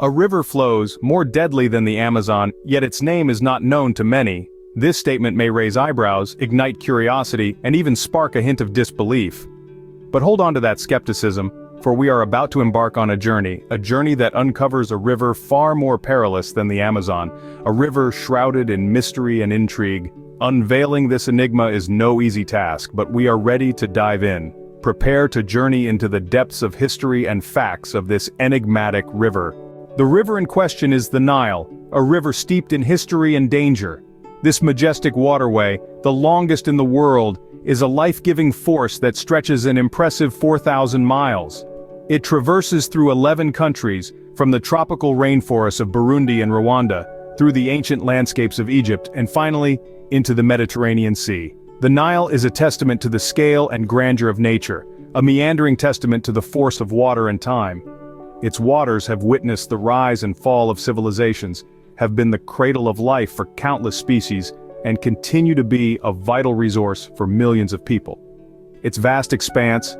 A river flows, more deadly than the Amazon, yet its name is not known to many. This statement may raise eyebrows, ignite curiosity, and even spark a hint of disbelief. But hold on to that skepticism, for we are about to embark on a journey that uncovers a river far more perilous than the Amazon, a river shrouded in mystery and intrigue. Unveiling this enigma is no easy task, but we are ready to dive in. Prepare to journey into the depths of history and facts of this enigmatic river. The river in question is the Nile, a river steeped in history and danger. This majestic waterway, the longest in the world, is a life-giving force that stretches an impressive 4,000 miles. It traverses through 11 countries, from the tropical rainforests of Burundi and Rwanda, through the ancient landscapes of Egypt, and finally, into the Mediterranean Sea. The Nile is a testament to the scale and grandeur of nature, a meandering testament to the force of water and time. Its waters have witnessed the rise and fall of civilizations, have been the cradle of life for countless species, and continue to be a vital resource for millions of people. Its vast expanse,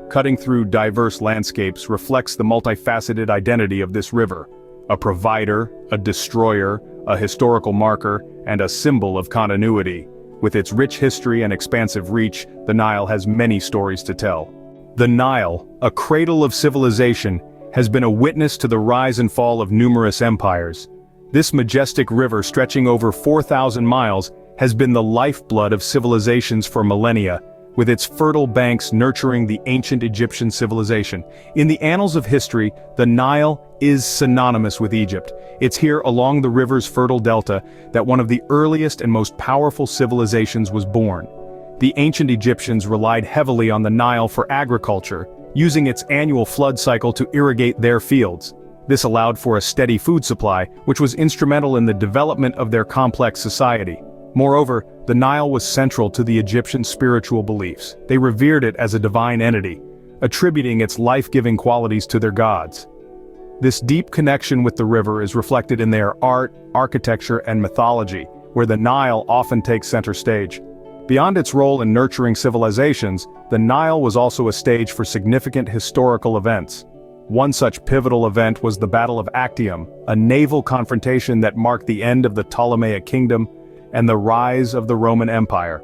cutting through diverse landscapes, reflects the multifaceted identity of this river: a provider, a destroyer, a historical marker, and a symbol of continuity. With its rich history and expansive reach, the Nile has many stories to tell. The Nile, a cradle of civilization, has been a witness to the rise and fall of numerous empires. This majestic river stretching over 4,000 miles has been the lifeblood of civilizations for millennia, with its fertile banks nurturing the ancient Egyptian civilization. In the annals of history, the Nile is synonymous with Egypt. It's here along the river's fertile delta that one of the earliest and most powerful civilizations was born. The ancient Egyptians relied heavily on the Nile for agriculture, using its annual flood cycle to irrigate their fields. This allowed for a steady food supply, which was instrumental in the development of their complex society. Moreover, the Nile was central to the Egyptian spiritual beliefs. They revered it as a divine entity, attributing its life-giving qualities to their gods. This deep connection with the river is reflected in their art, architecture, and mythology, where the Nile often takes center stage. Beyond its role in nurturing civilizations, the Nile was also a stage for significant historical events. One such pivotal event was the Battle of Actium, a naval confrontation that marked the end of the Ptolemaic kingdom and the rise of the Roman Empire.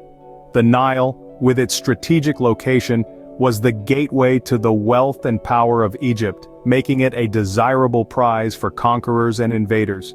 The Nile, with its strategic location, was the gateway to the wealth and power of Egypt, making it a desirable prize for conquerors and invaders.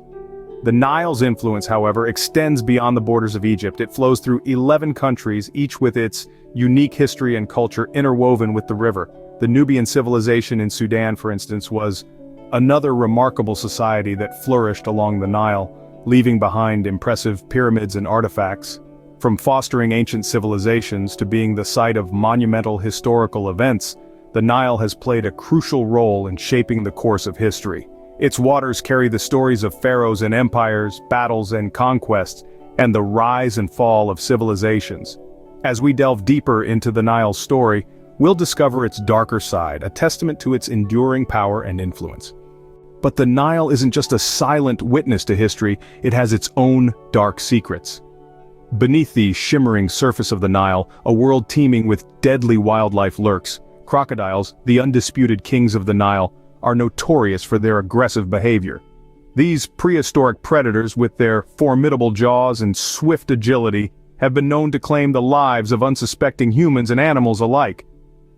The Nile's influence, however, extends beyond the borders of Egypt. It flows through 11 countries, each with its unique history and culture interwoven with the river. The Nubian civilization in Sudan, for instance, was another remarkable society that flourished along the Nile, leaving behind impressive pyramids and artifacts. From fostering ancient civilizations to being the site of monumental historical events, the Nile has played a crucial role in shaping the course of history. Its waters carry the stories of pharaohs and empires, battles and conquests, and the rise and fall of civilizations. As we delve deeper into the Nile's story, we'll discover its darker side, a testament to its enduring power and influence. But the Nile isn't just a silent witness to history, it has its own dark secrets. Beneath the shimmering surface of the Nile, a world teeming with deadly wildlife lurks. Crocodiles, the undisputed kings of the Nile, are notorious for their aggressive behavior. These prehistoric predators, with their formidable jaws and swift agility, have been known to claim the lives of unsuspecting humans and animals alike.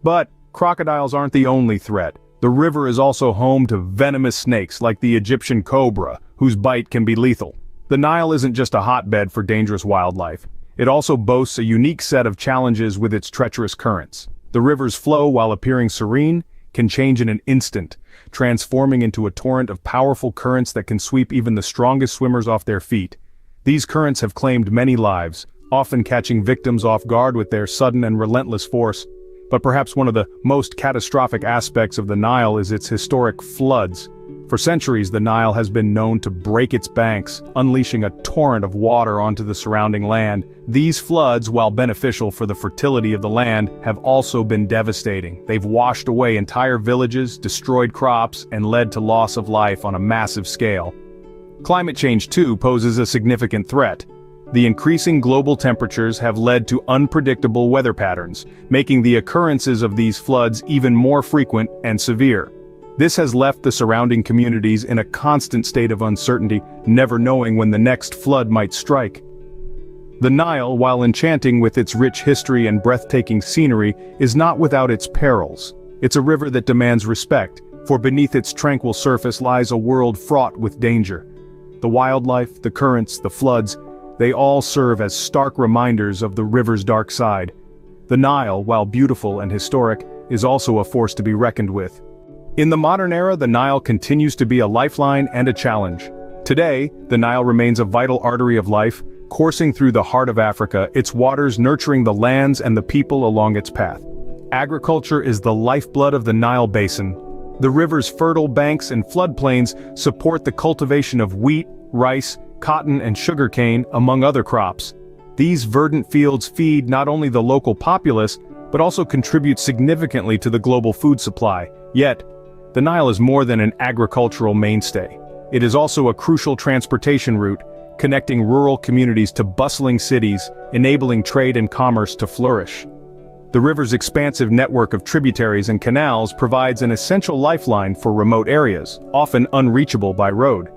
But crocodiles aren't the only threat. The river is also home to venomous snakes like the Egyptian cobra, whose bite can be lethal. The Nile isn't just a hotbed for dangerous wildlife. It also boasts a unique set of challenges with its treacherous currents. The river's flow, while appearing serene, can change in an instant, transforming into a torrent of powerful currents that can sweep even the strongest swimmers off their feet. These currents have claimed many lives, often catching victims off guard with their sudden and relentless force. But perhaps one of the most catastrophic aspects of the Nile is its historic floods. For centuries, the Nile has been known to break its banks, unleashing a torrent of water onto the surrounding land. These floods, while beneficial for the fertility of the land, have also been devastating. They've washed away entire villages, destroyed crops, and led to loss of life on a massive scale. Climate change, too, poses a significant threat. The increasing global temperatures have led to unpredictable weather patterns, making the occurrences of these floods even more frequent and severe. This has left the surrounding communities in a constant state of uncertainty, never knowing when the next flood might strike. The Nile, while enchanting with its rich history and breathtaking scenery, is not without its perils. It's a river that demands respect, for beneath its tranquil surface lies a world fraught with danger. The wildlife, the currents, the floods, they all serve as stark reminders of the river's dark side. The Nile, while beautiful and historic, is also a force to be reckoned with. In the modern era, the Nile continues to be a lifeline and a challenge. Today, the Nile remains a vital artery of life, coursing through the heart of Africa, its waters nurturing the lands and the people along its path. Agriculture is the lifeblood of the Nile basin. The river's fertile banks and floodplains support the cultivation of wheat, rice, cotton and sugarcane, among other crops. These verdant fields feed not only the local populace, but also contribute significantly to the global food supply. Yet, the Nile is more than an agricultural mainstay. It is also a crucial transportation route, connecting rural communities to bustling cities, enabling trade and commerce to flourish. The river's expansive network of tributaries and canals provides an essential lifeline for remote areas, often unreachable by road.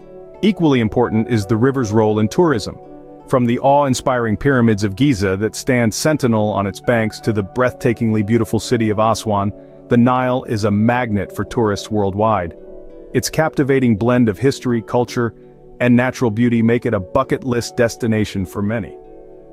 Equally important is the river's role in tourism. From the awe-inspiring pyramids of Giza that stand sentinel on its banks to the breathtakingly beautiful city of Aswan, the Nile is a magnet for tourists worldwide. Its captivating blend of history, culture, and natural beauty make it a bucket list destination for many.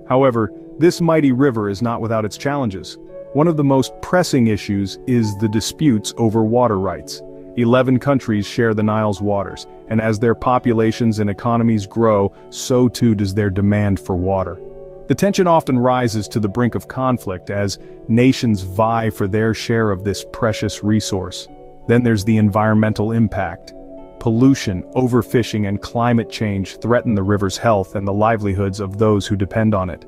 However, this mighty river is not without its challenges. One of the most pressing issues is the disputes over water rights. 11 countries share the Nile's waters, and as their populations and economies grow, so too does their demand for water. The tension often rises to the brink of conflict as nations vie for their share of this precious resource. Then there's the environmental impact. Pollution, overfishing, and climate change threaten the river's health and the livelihoods of those who depend on it.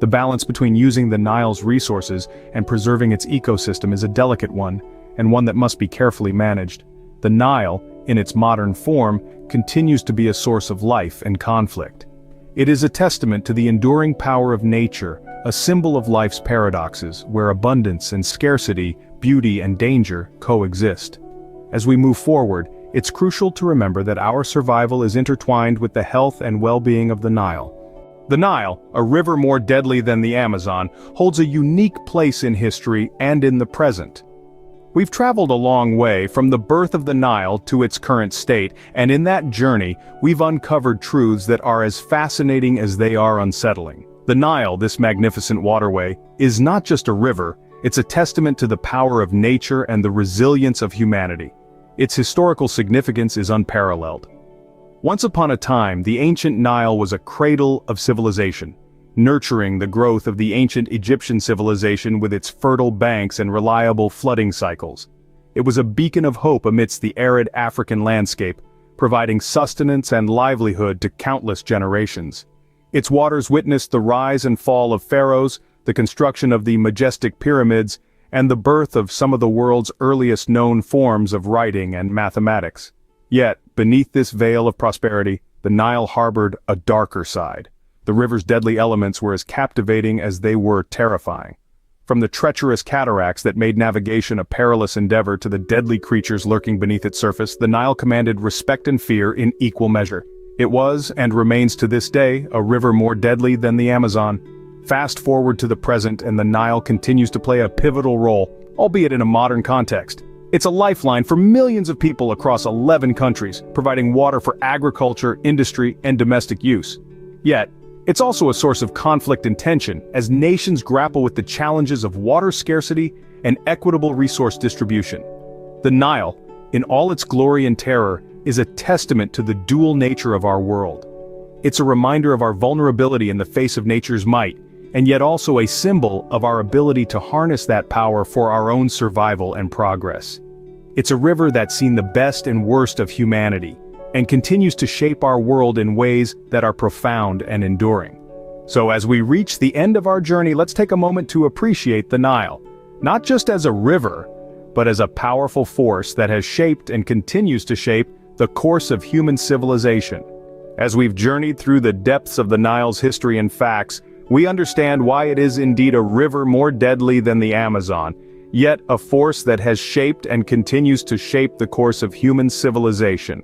The balance between using the Nile's resources and preserving its ecosystem is a delicate one, and one that must be carefully managed. The Nile, in its modern form, continues to be a source of life and conflict. It is a testament to the enduring power of nature, a symbol of life's paradoxes, where abundance and scarcity, beauty and danger coexist. As we move forward, it's crucial to remember that our survival is intertwined with the health and well-being of the Nile. The Nile, a river more deadly than the Amazon, holds a unique place in history and in the present. We've traveled a long way from the birth of the Nile to its current state, and in that journey, we've uncovered truths that are as fascinating as they are unsettling. The Nile, this magnificent waterway, is not just a river, it's a testament to the power of nature and the resilience of humanity. Its historical significance is unparalleled. Once upon a time, the ancient Nile was a cradle of civilization, nurturing the growth of the ancient Egyptian civilization with its fertile banks and reliable flooding cycles. It was a beacon of hope amidst the arid African landscape, providing sustenance and livelihood to countless generations. Its waters witnessed the rise and fall of pharaohs, the construction of the majestic pyramids, and the birth of some of the world's earliest known forms of writing and mathematics. Yet, beneath this veil of prosperity, the Nile harbored a darker side. The river's deadly elements were as captivating as they were terrifying. From the treacherous cataracts that made navigation a perilous endeavor to the deadly creatures lurking beneath its surface, the Nile commanded respect and fear in equal measure. It was, and remains to this day, a river more deadly than the Amazon. Fast forward to the present, and the Nile continues to play a pivotal role, albeit in a modern context. It's a lifeline for millions of people across 11 countries, providing water for agriculture, industry, and domestic use. Yet, it's also a source of conflict and tension as nations grapple with the challenges of water scarcity and equitable resource distribution. The Nile, in all its glory and terror, is a testament to the dual nature of our world. It's a reminder of our vulnerability in the face of nature's might, and yet also a symbol of our ability to harness that power for our own survival and progress. It's a river that's seen the best and worst of humanity, and continues to shape our world in ways that are profound and enduring. So as we reach the end of our journey, let's take a moment to appreciate the Nile, not just as a river, but as a powerful force that has shaped and continues to shape the course of human civilization. As we've journeyed through the depths of the Nile's history and facts, we understand why it is indeed a river more deadly than the Amazon, yet a force that has shaped and continues to shape the course of human civilization.